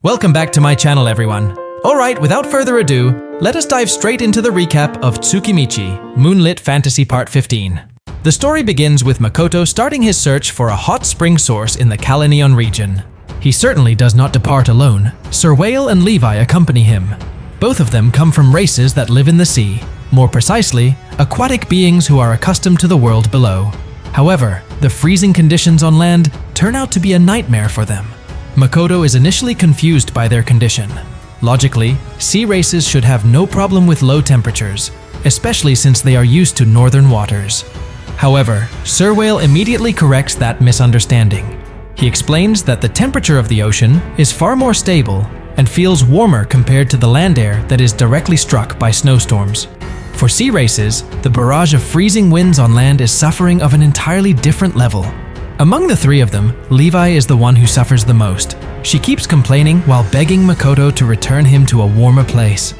Welcome back to my channel, everyone. Alright, without further ado, let us dive straight into the recap of TSUKIMICHI, Moonlit Fantasy Part 15. The story begins with Makoto starting his search for a hot spring source in the Kaleneon region. He certainly does not depart alone. Serwhale and Levi accompany him. Both of them come from races that live in the sea, more precisely, aquatic beings who are accustomed to the world below. However, the freezing conditions on land turn out to be a nightmare for them. Makoto is initially confused by their condition. Logically, sea races should have no problem with low temperatures, especially since they are used to northern waters. However, Serwhale immediately corrects that misunderstanding. He explains that the temperature of the ocean is far more stable and feels warmer compared to the land air that is directly struck by snowstorms. For sea races, the barrage of freezing winds on land is suffering of an entirely different level. Among the three of them, Levi is the one who suffers the most. She keeps complaining while begging Makoto to return him to a warmer place.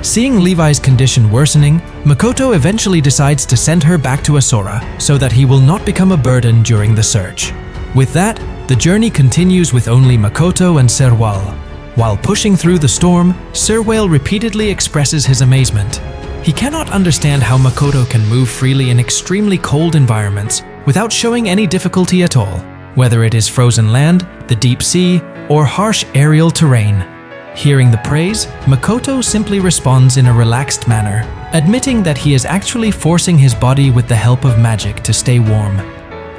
Seeing Levi's condition worsening, Makoto eventually decides to send her back to Asora so that he will not become a burden during the search. With that, the journey continues with only Makoto and Serwhale. While pushing through the storm, Serwhale repeatedly expresses his amazement. He cannot understand how Makoto can move freely in extremely cold environments without showing any difficulty at all, whether it is frozen land, the deep sea, or harsh aerial terrain. Hearing the praise, Makoto simply responds in a relaxed manner, admitting that he is actually forcing his body with the help of magic to stay warm.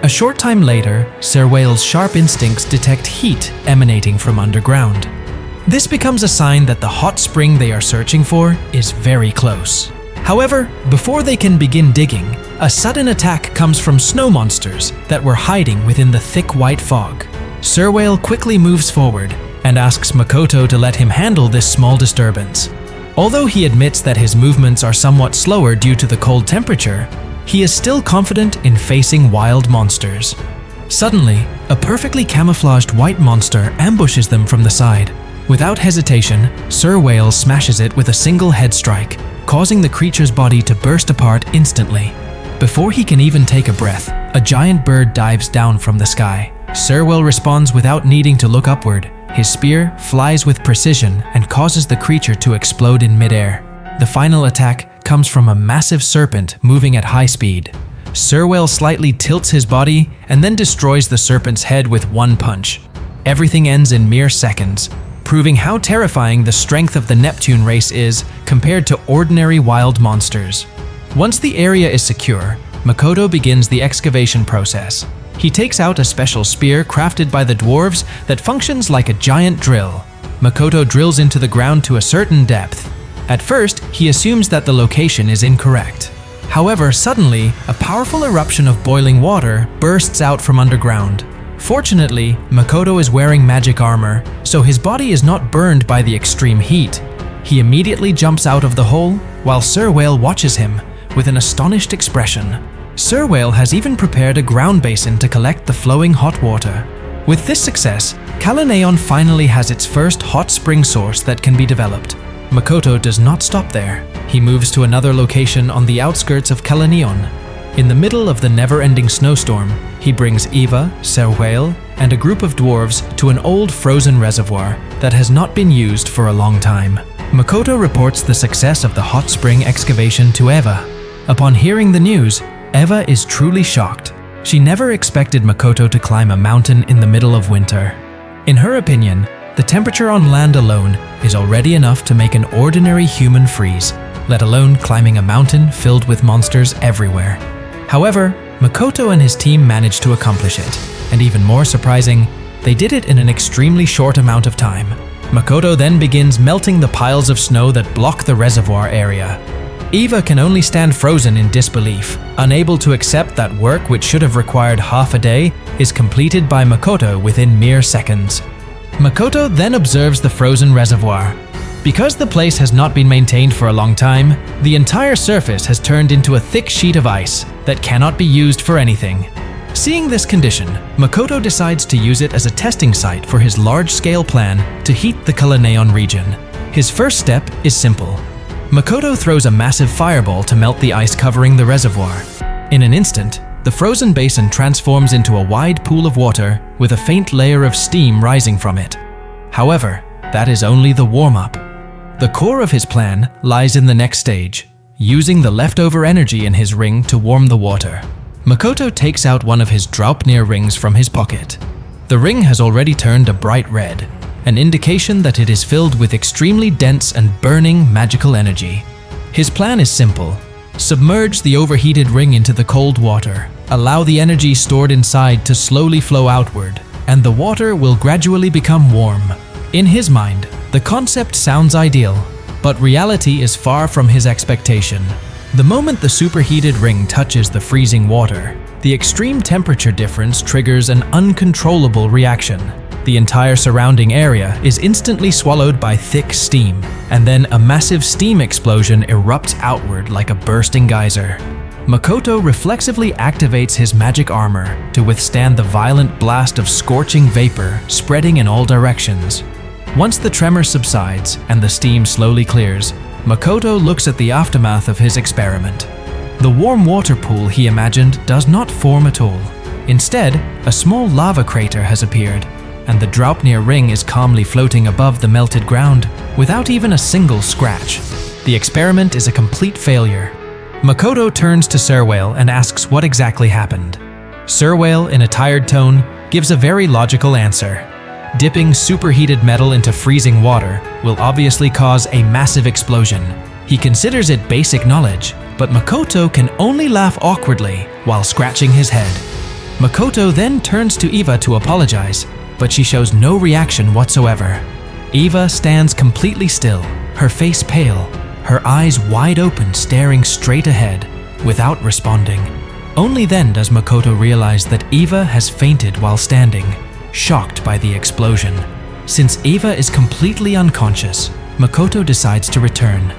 A short time later, Serwhale's sharp instincts detect heat emanating from underground. This becomes a sign that the hot spring they are searching for is very close. However, before they can begin digging, a sudden attack comes from snow monsters that were hiding within the thick white fog. Serwhale quickly moves forward and asks Makoto to let him handle this small disturbance. Although he admits that his movements are somewhat slower due to the cold temperature, he is still confident in facing wild monsters. Suddenly, a perfectly camouflaged white monster ambushes them from the side. Without hesitation, Serwhale smashes it with a single head strike, causing the creature's body to burst apart instantly. Before he can even take a breath, a giant bird dives down from the sky. Serwhale responds without needing to look upward. His spear flies with precision and causes the creature to explode in midair. The final attack comes from a massive serpent moving at high speed. Serwhale slightly tilts his body and then destroys the serpent's head with one punch. Everything ends in mere seconds, proving how terrifying the strength of the Neptune race is compared to ordinary wild monsters. Once the area is secure, Makoto begins the excavation process. He takes out a special spear crafted by the Dwarves that functions like a giant drill. Makoto drills into the ground to a certain depth. At first, he assumes that the location is incorrect. However, suddenly, a powerful eruption of boiling water bursts out from underground. Fortunately, Makoto is wearing magic armor, so his body is not burned by the extreme heat. He immediately jumps out of the hole, while Serwhale watches him with an astonished expression. Serwhale has even prepared a ground basin to collect the flowing hot water. With this success, Kaleneon finally has its first hot spring source that can be developed. Makoto does not stop there. He moves to another location on the outskirts of Kaleneon. In the middle of the never-ending snowstorm, he brings Eva, Serwhale, and a group of dwarves to an old frozen reservoir that has not been used for a long time. Makoto reports the success of the hot spring excavation to Eva. Upon hearing the news, Eva is truly shocked. She never expected Makoto to climb a mountain in the middle of winter. In her opinion, the temperature on land alone is already enough to make an ordinary human freeze, let alone climbing a mountain filled with monsters everywhere. However, Makoto and his team managed to accomplish it, and even more surprising, they did it in an extremely short amount of time. Makoto then begins melting the piles of snow that block the reservoir area. Eva can only stand frozen in disbelief, unable to accept that work which should have required half a day is completed by Makoto within mere seconds. Makoto then observes the frozen reservoir. Because the place has not been maintained for a long time, the entire surface has turned into a thick sheet of ice that cannot be used for anything. Seeing this condition, Makoto decides to use it as a testing site for his large-scale plan to heat the Kalaneon region. His first step is simple. Makoto throws a massive fireball to melt the ice covering the reservoir. In an instant, the frozen basin transforms into a wide pool of water with a faint layer of steam rising from it. However, that is only the warm-up. The core of his plan lies in the next stage, using the leftover energy in his ring to warm the water. Makoto takes out one of his Draupnir rings from his pocket. The ring has already turned a bright red, an indication that it is filled with extremely dense and burning magical energy. His plan is simple. Submerge the overheated ring into the cold water, allow the energy stored inside to slowly flow outward, and the water will gradually become warm. In his mind, the concept sounds ideal, but reality is far from his expectation. The moment the superheated ring touches the freezing water, the extreme temperature difference triggers an uncontrollable reaction. The entire surrounding area is instantly swallowed by thick steam, and then a massive steam explosion erupts outward like a bursting geyser. Makoto reflexively activates his magic armor to withstand the violent blast of scorching vapor spreading in all directions. Once the tremor subsides and the steam slowly clears, Makoto looks at the aftermath of his experiment. The warm water pool he imagined does not form at all. Instead, a small lava crater has appeared, and the Draupnir ring is calmly floating above the melted ground without even a single scratch. The experiment is a complete failure. Makoto turns to Serwhale and asks what exactly happened. Serwhale, in a tired tone, gives a very logical answer. Dipping superheated metal into freezing water will obviously cause a massive explosion. He considers it basic knowledge, but Makoto can only laugh awkwardly while scratching his head. Makoto then turns to Eva to apologize, but she shows no reaction whatsoever. Eva stands completely still, her face pale, her eyes wide open staring straight ahead, without responding. Only then does Makoto realize that Eva has fainted while standing, shocked by the explosion. Since Eva is completely unconscious, Makoto decides to return.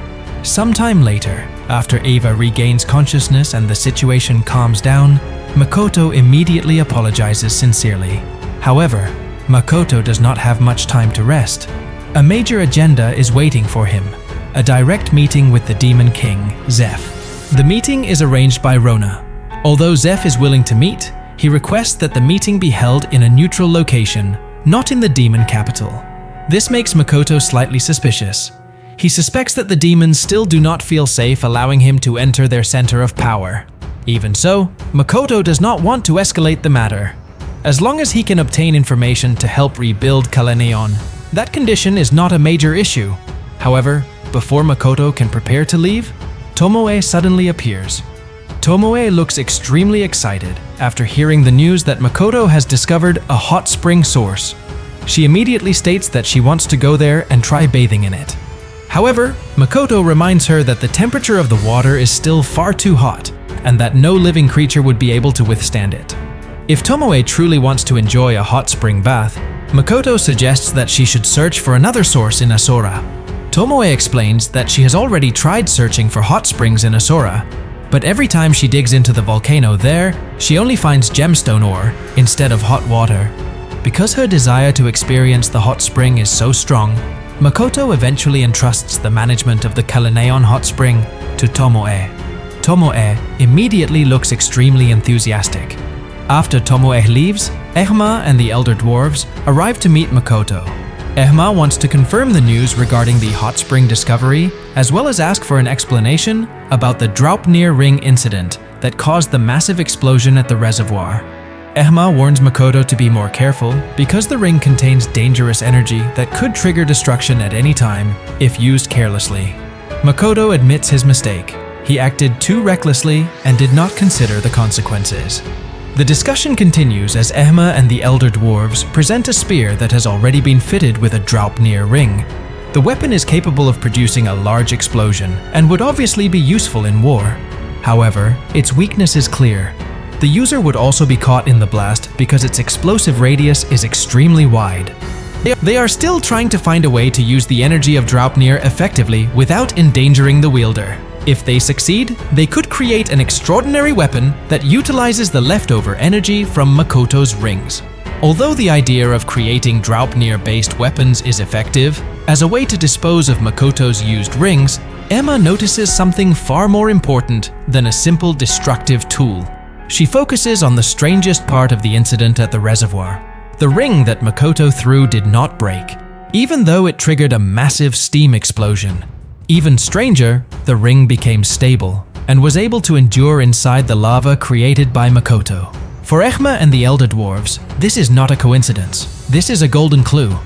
Sometime later, after Eva regains consciousness and the situation calms down, Makoto immediately apologizes sincerely. However, Makoto does not have much time to rest. A major agenda is waiting for him, a direct meeting with the Demon King, Zeph. The meeting is arranged by Rona. Although Zeph is willing to meet, he requests that the meeting be held in a neutral location, not in the demon capital. This makes Makoto slightly suspicious. He suspects that the demons still do not feel safe allowing him to enter their center of power. Even so, Makoto does not want to escalate the matter. As long as he can obtain information to help rebuild Kaleneon, that condition is not a major issue. However, before Makoto can prepare to leave, Tomoe suddenly appears. Tomoe looks extremely excited after hearing the news that Makoto has discovered a hot spring source. She immediately states that she wants to go there and try bathing in it. However, Makoto reminds her that the temperature of the water is still far too hot, and that no living creature would be able to withstand it. If Tomoe truly wants to enjoy a hot spring bath, Makoto suggests that she should search for another source in Asora. Tomoe explains that she has already tried searching for hot springs in Asora, but every time she digs into the volcano there, she only finds gemstone ore instead of hot water. Because her desire to experience the hot spring is so strong, Makoto eventually entrusts the management of the Kaleneon hot spring to Tomoe. Tomoe immediately looks extremely enthusiastic. After Tomoe leaves, Ehma and the elder dwarves arrive to meet Makoto. Ehma wants to confirm the news regarding the hot spring discovery, as well as ask for an explanation about the Draupnir ring incident that caused the massive explosion at the reservoir. Ehma warns Makoto to be more careful because the ring contains dangerous energy that could trigger destruction at any time if used carelessly. Makoto admits his mistake. He acted too recklessly and did not consider the consequences. The discussion continues as Ehma and the elder dwarves present a spear that has already been fitted with a Draupnir ring. The weapon is capable of producing a large explosion and would obviously be useful in war. However, its weakness is clear. The user would also be caught in the blast because its explosive radius is extremely wide. They are still trying to find a way to use the energy of Draupnir effectively without endangering the wielder. If they succeed, they could create an extraordinary weapon that utilizes the leftover energy from Makoto's rings. Although the idea of creating Draupnir-based weapons is effective, as a way to dispose of Makoto's used rings, Emma notices something far more important than a simple destructive tool. She focuses on the strangest part of the incident at the reservoir. The ring that Makoto threw did not break. even though it triggered a massive steam explosion. Even stranger, the ring became stable and was able to endure inside the lava created by Makoto. For Echma and the Elder Dwarves, this is not a coincidence. This is a golden clue.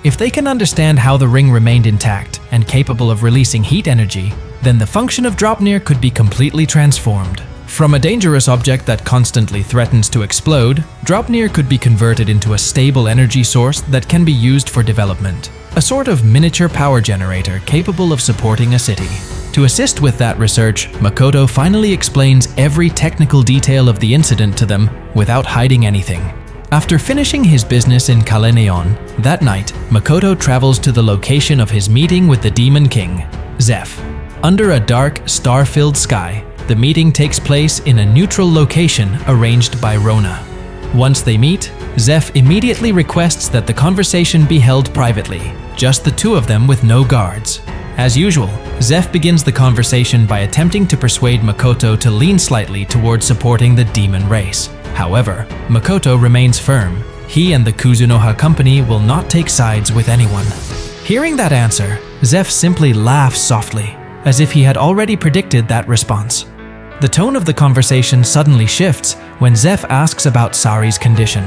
If they can understand how the ring remained intact and capable of releasing heat energy, then the function of Draupnir could be completely transformed. From a dangerous object that constantly threatens to explode, Draupnir could be converted into a stable energy source that can be used for development. A sort of miniature power generator capable of supporting a city. To assist with that research, Makoto finally explains every technical detail of the incident to them without hiding anything. After finishing his business in Kaleneon, that night, Makoto travels to the location of his meeting with the Demon King, Zeph. Under a dark, star-filled sky, the meeting takes place in a neutral location arranged by Rona. Once they meet, Zeph immediately requests that the conversation be held privately, just the two of them with no guards. As usual, Zeph begins the conversation by attempting to persuade Makoto to lean slightly towards supporting the demon race. However, Makoto remains firm. He and the Kuzunoha company will not take sides with anyone. Hearing that answer, Zeph simply laughs softly, as if he had already predicted that response. The tone of the conversation suddenly shifts when Zeph asks about Sari's condition.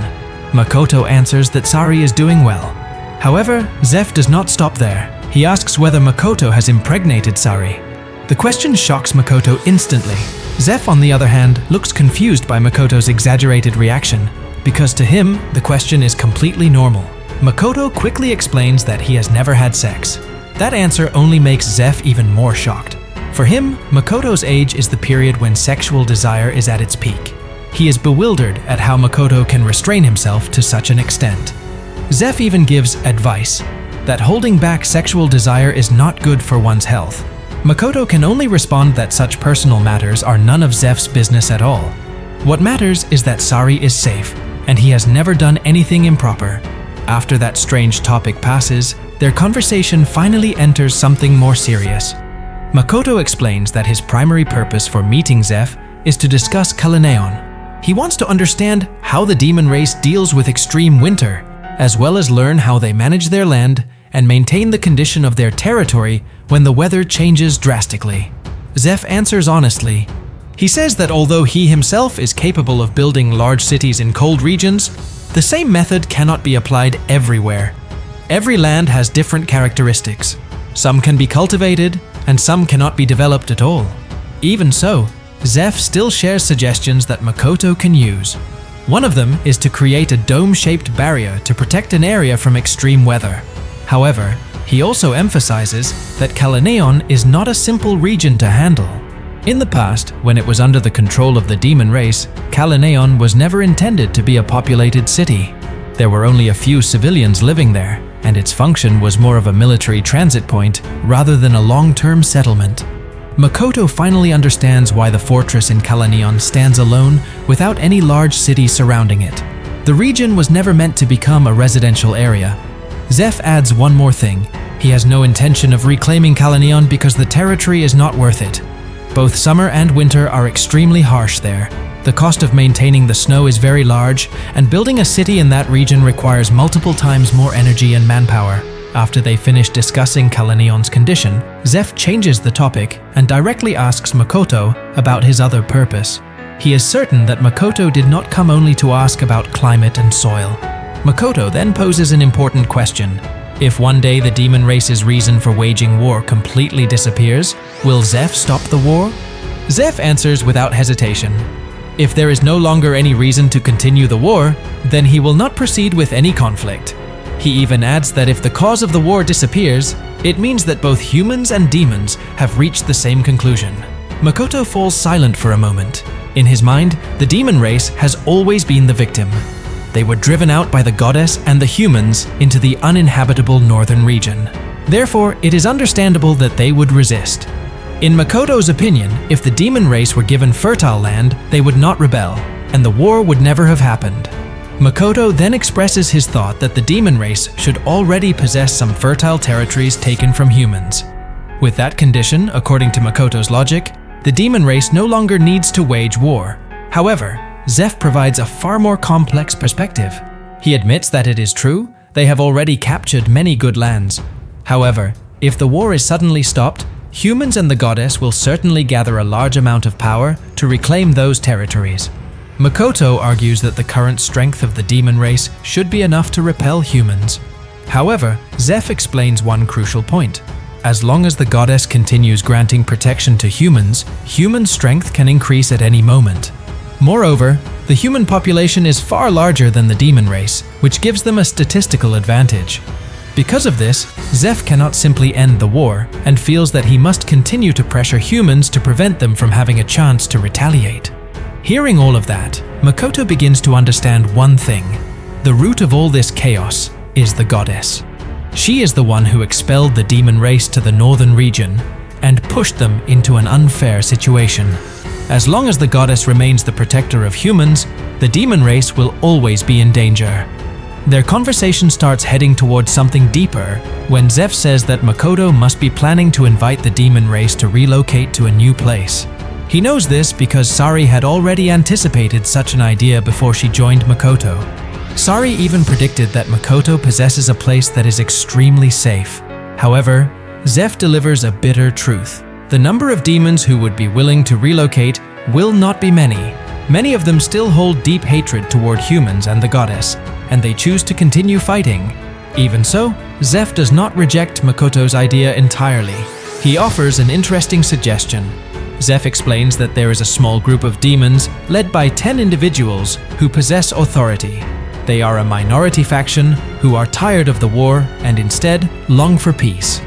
Makoto answers that Sari is doing well. However, Zeph does not stop there. He asks whether Makoto has impregnated Sari. The question shocks Makoto instantly. Zeph, on the other hand, looks confused by Makoto's exaggerated reaction, because to him, the question is completely normal. Makoto quickly explains that he has never had sex. That answer only makes Zeph even more shocked. For him, Makoto's age is the period when sexual desire is at its peak. He is bewildered at how Makoto can restrain himself to such an extent. Zeph even gives advice that holding back sexual desire is not good for one's health. Makoto can only respond that such personal matters are none of Zeph's business at all. What matters is that Sari is safe, and he has never done anything improper. After that strange topic passes, their conversation finally enters something more serious. Makoto explains that his primary purpose for meeting Zeph is to discuss Kalaneon. He wants to understand how the demon race deals with extreme winter, as well as learn how they manage their land and maintain the condition of their territory when the weather changes drastically. Zeph answers honestly. He says that although he himself is capable of building large cities in cold regions, the same method cannot be applied everywhere. Every land has different characteristics. Some can be cultivated, and some cannot be developed at all. Even so, Zeph still shares suggestions that Makoto can use. One of them is to create a dome-shaped barrier to protect an area from extreme weather. However, he also emphasizes that Kaleneon is not a simple region to handle. In the past, when it was under the control of the demon race, Kaleneon was never intended to be a populated city. There were only a few civilians living there, and its function was more of a military transit point rather than a long-term settlement. Makoto finally understands why the fortress in Kaleneon stands alone without any large city surrounding it. The region was never meant to become a residential area. Zeph adds one more thing. He has no intention of reclaiming Kaleneon because the territory is not worth it. Both summer and winter are extremely harsh there. The cost of maintaining the snow is very large, and building a city in that region requires multiple times more energy and manpower. After they finish discussing Kalaneon's condition, Zeph changes the topic and directly asks Makoto about his other purpose. He is certain that Makoto did not come only to ask about climate and soil. Makoto then poses an important question. If one day the demon race's reason for waging war completely disappears, will Zeph stop the war? Zeph answers without hesitation. If there is no longer any reason to continue the war, then he will not proceed with any conflict. He even adds that if the cause of the war disappears, it means that both humans and demons have reached the same conclusion. Makoto falls silent for a moment. In his mind, the demon race has always been the victim. They were driven out by the goddess and the humans into the uninhabitable northern region. Therefore, it is understandable that they would resist. In Makoto's opinion, if the demon race were given fertile land, they would not rebel, and the war would never have happened. Makoto then expresses his thought that the demon race should already possess some fertile territories taken from humans. With that condition, according to Makoto's logic, the demon race no longer needs to wage war. However, Zeph provides a far more complex perspective. He admits that it is true They have already captured many good lands. However, if the war is suddenly stopped, humans and the goddess will certainly gather a large amount of power to reclaim those territories. Makoto argues that the current strength of the demon race should be enough to repel humans. However, Zeph explains one crucial point. As long as the goddess continues granting protection to humans, human strength can increase at any moment. Moreover, the human population is far larger than the demon race, which gives them a statistical advantage. Because of this, Zeph cannot simply end the war and feels that he must continue to pressure humans to prevent them from having a chance to retaliate. Hearing all of that, Makoto begins to understand one thing. The root of all this chaos is the goddess. She is the one who expelled the demon race to the northern region and pushed them into an unfair situation. As long as the goddess remains the protector of humans, the demon race will always be in danger. Their conversation starts heading towards something deeper when Zeph says that Makoto must be planning to invite the demon race to relocate to a new place. He knows this because Sari had already anticipated such an idea before she joined Makoto. Sari even predicted that Makoto possesses a place that is extremely safe. However, Zeph delivers a bitter truth. The number of demons who would be willing to relocate will not be many. Many of them still hold deep hatred toward humans and the goddess, and they choose to continue fighting. Even so, Zeph does not reject Makoto's idea entirely. He offers an interesting suggestion. Zeph explains that there is a small group of demons led by 10 individuals who possess authority. They are a minority faction who are tired of the war and instead long for peace.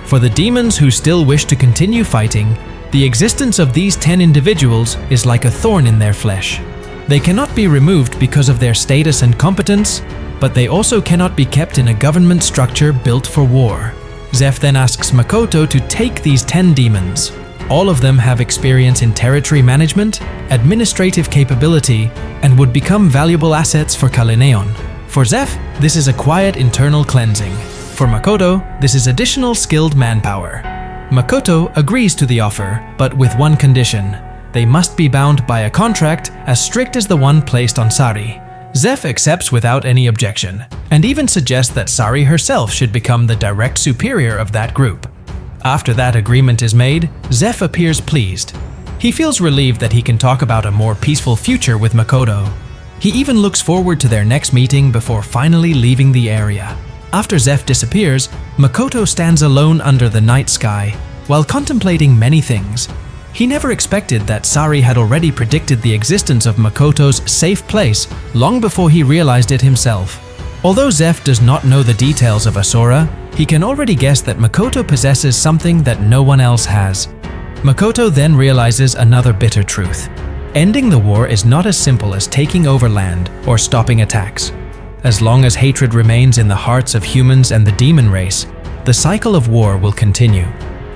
For the demons who still wish to continue fighting, the existence of these 10 individuals is like a thorn in their flesh. They cannot be removed because of their status and competence, but they also cannot be kept in a government structure built for war. Zeph then asks Makoto to take these 10 demons. All of them have experience in territory management, administrative capability, and would become valuable assets for Kaleneon. For Zeph, this is a quiet internal cleansing. For Makoto, this is additional skilled manpower. Makoto agrees to the offer, but with one condition. They must be bound by a contract as strict as the one placed on Sari. Zeph accepts without any objection, and even suggests that Sari herself should become the direct superior of that group. After that agreement is made, Zeph appears pleased. He feels relieved that he can talk about a more peaceful future with Makoto. He even looks forward to their next meeting before finally leaving the area. After Zeph disappears, Makoto stands alone under the night sky while contemplating many things. He never expected that Sari had already predicted the existence of Makoto's safe place long before he realized it himself. Although Zeph does not know the details of Asora, he can already guess that Makoto possesses something that no one else has. Makoto then realizes another bitter truth. Ending the war is not as simple as taking over land or stopping attacks. As long as hatred remains in the hearts of humans and the demon race, the cycle of war will continue.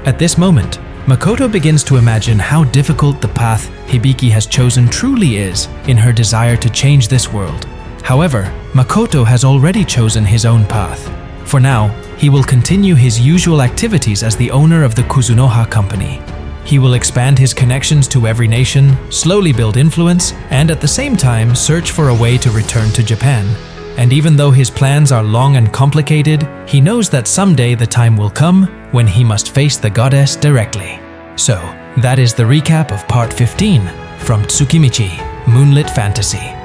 At this moment, Makoto begins to imagine how difficult the path Hibiki has chosen truly is in her desire to change this world. However, Makoto has already chosen his own path. For now, he will continue his usual activities as the owner of the Kuzunoha company. He will expand his connections to every nation, slowly build influence, and at the same time search for a way to return to Japan. And even though his plans are long and complicated, he knows that someday the time will come when he must face the goddess directly. So, that is the recap of Part 15 from Tsukimichi, Moonlit Fantasy.